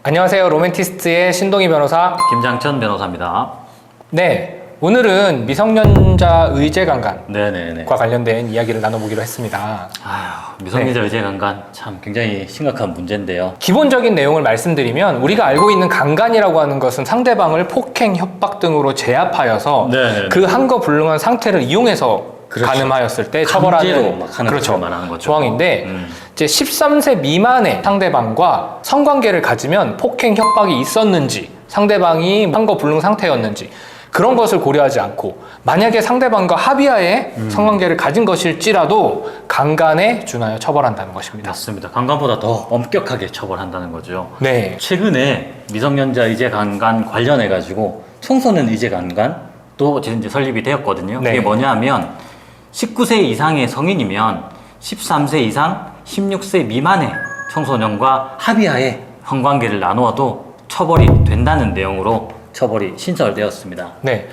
안녕하세요. 로맨티스트의 신동희 변호사 김장천 변호사입니다. 네, 오늘은 미성년자 의제강간과 네네네. 관련된 이야기를 나눠보기로 했습니다. 아휴, 미성년자 의제강간 참 굉장히 심각한 문제인데요. 기본적인 내용을 말씀드리면 우리가 알고 있는 강간이라고 하는 것은 상대방을 폭행, 협박 등으로 제압하여서 네네네. 그 한거 불능한 상태를 이용해서 그렇죠. 가늠하였을 때 강제로 처벌하는 막 하는 그렇죠. 것을 말하는 거죠. 조항인데 이제 13세 미만의 상대방과 성관계를 가지면 폭행, 협박이 있었는지 상대방이 한거 불능 상태였는지 그런 것을 고려하지 않고 만약에 상대방과 합의하에 성관계를 가진 것일지라도 강간에 준하여 처벌한다는 것입니다. 맞습니다. 강간보다 더 엄격하게 처벌한다는 거죠. 네, 최근에 미성년자 의제강간 관련해가지고 청소년 의제강간도 이제 설립이 되었거든요. 네. 그게 뭐냐면 19세 이상의 성인이면 13세 이상 16세 미만의 청소년과 합의하에 성관계를 나누어도 처벌이 된다는 내용으로 처벌이 신설되었습니다. 네.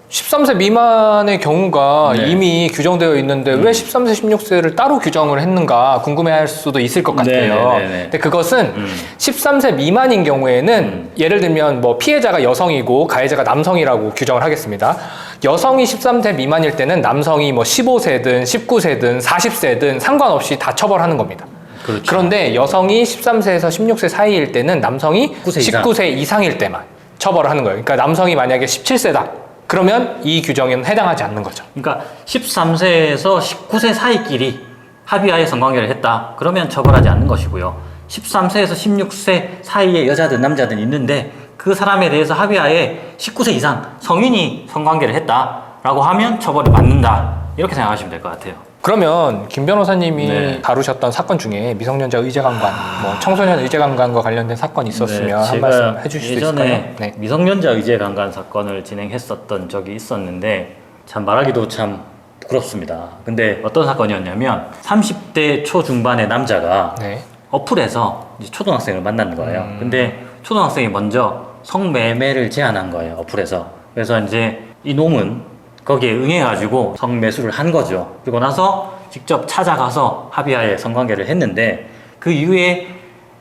13세 미만의 경우가 네. 이미 규정되어 있는데 왜 13세, 16세를 따로 규정을 했는가 궁금해할 수도 있을 것 같아요. 네네네네. 근데 그것은 13세 미만인 경우에는 예를 들면 뭐 피해자가 여성이고 가해자가 남성이라고 규정을 하겠습니다. 여성이 13세 미만일 때는 남성이 뭐 15세든 19세든 40세든 상관없이 다 처벌하는 겁니다. 그렇죠. 그런데 여성이 13세에서 16세 사이일 때는 남성이 19세 이상. 19세 이상일 때만 처벌을 하는 거예요. 그러니까 남성이 만약에 17세다. 그러면 이 규정에는 해당하지 않는 거죠. 그러니까 13세에서 19세 사이끼리 합의하에 성관계를 했다. 그러면 처벌하지 않는 것이고요. 13세에서 16세 사이에 여자든 남자든 있는데 그 사람에 대해서 합의하에 19세 이상 성인이 성관계를 했다라고 하면 처벌을 받는다. 이렇게 생각하시면 될 것 같아요. 그러면 김 변호사님이 네. 다루셨던 사건 중에 미성년자 의제강간, 뭐 청소년 의제강간과 관련된 사건이 있었으면 한 말씀 해주실 수 있을까요? 예전에 네. 미성년자 의제강간 사건을 진행했었던 적이 있었는데 참 말하기도 참 부끄럽습니다. 근데 어떤 사건이었냐면 30대 초중반의 남자가 네. 어플에서 이제 초등학생을 만난 거예요. 근데 초등학생이 먼저 성매매를 제안한 거예요. 어플에서. 그래서 이제 이 놈은 거기에 응해가지고 성매수를 한 거죠. 그리고 나서 직접 찾아가서 합의하에 성관계를 했는데 그 이후에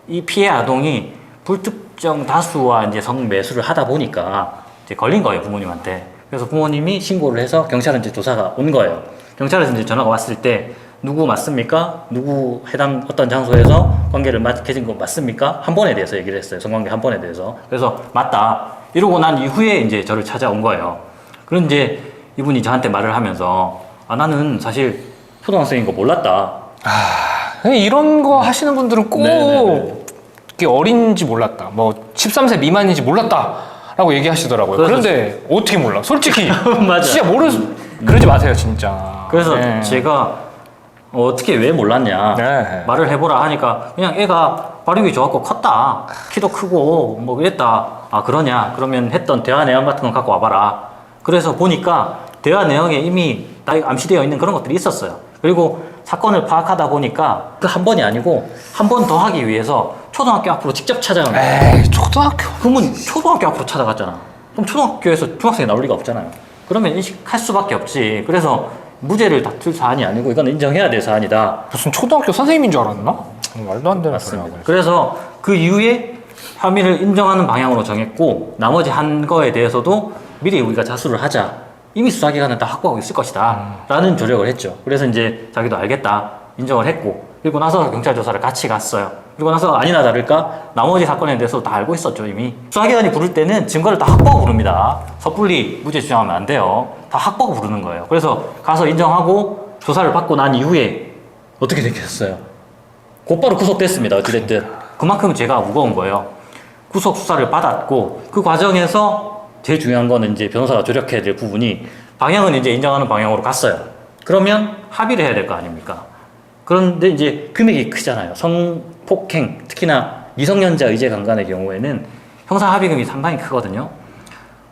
이 피해 아동이 불특정 다수와 이제 성매수를 하다 보니까 이제 걸린 거예요, 부모님한테. 그래서 부모님이 신고를 해서 경찰은 이제 조사가 온 거예요. 경찰에서 이제 전화가 왔을 때 누구 맞습니까? 누구 해당 어떤 장소에서 관계를 맺은 거 맞습니까? 한 번에 대해서 얘기를 했어요. 성관계 한 번에 대해서. 그래서 맞다. 이러고 난 이후에 이제 저를 찾아온 거예요. 그런 이제 이분이 저한테 말을 하면서 나는 사실 초등학생인 거 몰랐다. 이런 거 하시는 분들은 꼭 네네네. 이게 어린지 몰랐다. 뭐 13세 미만인지 몰랐다. 라고 얘기하시더라고요. 그래서 그런데 어떻게 몰라? 솔직히 맞아요. 진짜 그러지 마세요, 진짜. 그래서 네. 제가 어떻게 왜 몰랐냐 네. 말을 해보라 하니까 그냥 애가 발육이 좋았고 컸다. 키도 크고 뭐 이랬다. 아 그러냐? 그러면 했던 대화 내용 같은 거 갖고 와봐라. 그래서 보니까 대화 내용에 이미 다 암시되어 있는 그런 것들이 있었어요. 그리고 사건을 파악하다 보니까 그 한 번이 아니고 한 번 더 하기 위해서 초등학교 앞으로 직접 찾아간 거예요. 에이, 초등학교. 그러면 초등학교 앞으로 찾아갔잖아. 그럼 초등학교에서 중학생이 나올 리가 없잖아요. 그러면 인식할 수밖에 없지. 그래서 무죄를 다툴 사안이 아니고 이건 인정해야 될 사안이다. 무슨 초등학교 선생님인 줄 알았나? 말도 안 되는 소리 하고. 그래서 그 이후에 혐의를 인정하는 방향으로 정했고 나머지 한 거에 대해서도 미리 우리가 자수를 하자. 이미 수사기관은 다 확보하고 있을 것이다. 라는 조력을 했죠. 그래서 이제 자기도 알겠다. 인정을 했고 그리고 나서 경찰 조사를 같이 갔어요. 그리고 나서 아니나 다를까 나머지 사건에 대해서 다 알고 있었죠 이미. 수사기관이 부를 때는 증거를 다 확보하고 부릅니다. 섣불리 무죄 주장하면 안 돼요. 다 확보하고 부르는 거예요. 그래서 가서 인정하고 조사를 받고 난 이후에 어떻게 됐겠어요? 곧바로 구속됐습니다. 어찌됐든 그만큼 제가 무거운 거예요. 구속 수사를 받았고 그 과정에서 제일 중요한 거는 이제 변호사가 조력해야 될 부분이 방향은 이제 인정하는 방향으로 갔어요. 그러면 합의를 해야 될 거 아닙니까? 그런데 이제 금액이 크잖아요. 성폭행, 특히나 미성년자 의제강간의 경우에는 형사 합의금이 상당히 크거든요.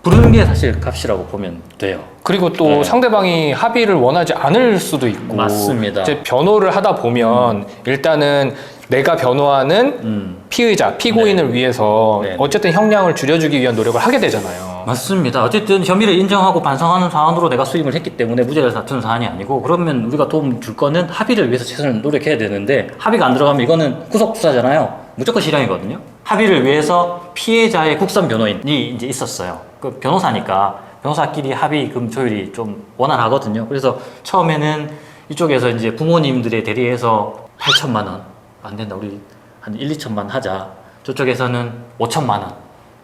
부르는 게 사실 값이라고 보면 돼요. 그리고 또 네. 상대방이 합의를 원하지 않을 수도 있고. 맞습니다. 이제 변호를 하다 보면 일단은 내가 변호하는 피의자, 피고인을 위해서 네. 어쨌든 형량을 줄여주기 위한 노력을 하게 되잖아요. 맞습니다. 어쨌든 혐의를 인정하고 반성하는 사안으로 내가 수임을 했기 때문에 무죄를 다투는 사안이 아니고 그러면 우리가 도움 줄 거는 합의를 위해서 최선을 노력해야 되는데 합의가 안 들어가면 이거는 구속 수사잖아요. 무조건 실형이거든요. 합의를 위해서 피해자의 국선 변호인이 이제 있었어요. 그 변호사니까 변호사끼리 합의금 조율이 좀 원활하거든요. 그래서 처음에는 이쪽에서 이제 부모님들의 대리해서 8천만 원 안 된다. 우리 한 1, 2천만 하자. 저쪽에서는 5천만 원,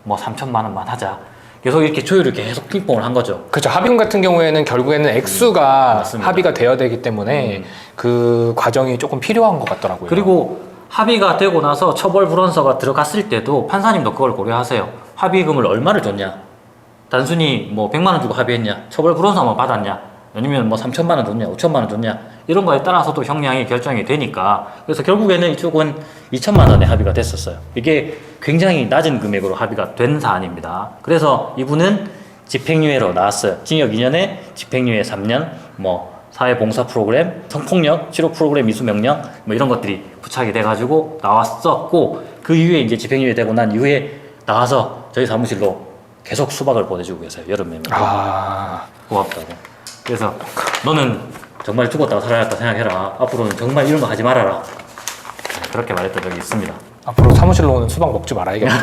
뭐 3천만 원만 하자. 계속 이렇게 조율을 계속 핑퐁을 한 거죠. 그렇죠. 합의금 같은 경우에는 결국에는 액수가 맞습니다. 합의가 되어야 되기 때문에 그 과정이 조금 필요한 것 같더라고요. 그리고 합의가 되고 나서 처벌 불원서가 들어갔을 때도 판사님도 그걸 고려하세요. 합의금을 얼마를 줬냐? 단순히 뭐 100만 원 주고 합의했냐? 처벌 불원서만 받았냐? 아니면 뭐 3천만 원 줬냐? 5천만 원 줬냐? 이런 거에 따라서도 형량이 결정이 되니까 그래서 결국에는 이쪽은 2천만 원에 합의가 됐었어요. 이게 굉장히 낮은 금액으로 합의가 된 사안입니다. 그래서 이분은 집행유예로 나왔어요. 징역 2년에 집행유예 3년, 뭐 사회봉사 프로그램, 성폭력 치료 프로그램 이수 명령 뭐 이런 것들이 부착이 돼가지고 나왔었고 그 이후에 이제 집행유예 되고 난 이후에 나와서 저희 사무실로 계속 수박을 보내주고 계세요. 여름에 고맙다고. 그래서 너는 정말 죽었다가 살아났다 생각해라. 앞으로는 정말 이런 거 하지 말아라. 그렇게 말했던 적이 있습니다. 앞으로 사무실로 오는 수박 먹지 말아야겠다.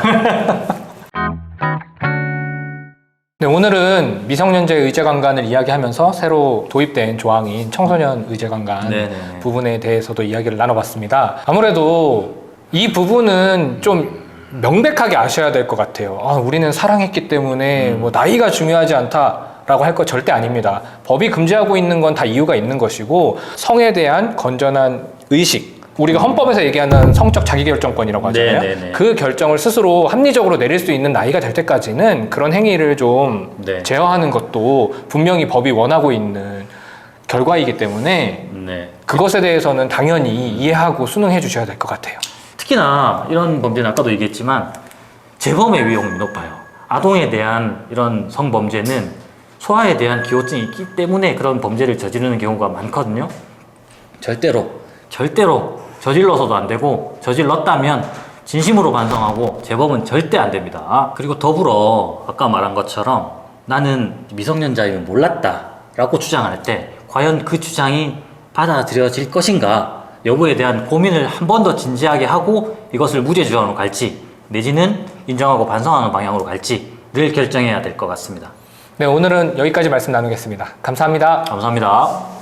네, 오늘은 미성년자 의제강간을 이야기하면서 새로 도입된 조항인 청소년 의제강간 네네네. 부분에 대해서도 이야기를 나눠봤습니다. 아무래도 이 부분은 좀 명백하게 아셔야 될 것 같아요. 아, 우리는 사랑했기 때문에 뭐 나이가 중요하지 않다라고 할 거 절대 아닙니다. 법이 금지하고 있는 건 다 이유가 있는 것이고 성에 대한 건전한 의식, 우리가 헌법에서 얘기하는 성적 자기결정권이라고 하잖아요. 네네네. 그 결정을 스스로 합리적으로 내릴 수 있는 나이가 될 때까지는 그런 행위를 좀 네. 제어하는 것도 분명히 법이 원하고 있는 결과이기 때문에 네. 그것에 대해서는 당연히 이해하고 순응해 주셔야 될 것 같아요. 특히나 이런 범죄는 아까도 얘기했지만 재범의 위험이 높아요. 아동에 대한 이런 성범죄는 소아에 대한 기호증이 있기 때문에 그런 범죄를 저지르는 경우가 많거든요. 절대로 저질러서도 안 되고 저질렀다면 진심으로 반성하고 재범은 절대 안 됩니다. 그리고 더불어 아까 말한 것처럼 나는 미성년자임을 몰랐다 라고 주장할 때 과연 그 주장이 받아들여질 것인가 여부에 대한 고민을 한 번 더 진지하게 하고 이것을 무죄 주장으로 갈지 내지는 인정하고 반성하는 방향으로 갈지를 결정해야 될 것 같습니다. 네, 오늘은 여기까지 말씀 나누겠습니다. 감사합니다. 감사합니다.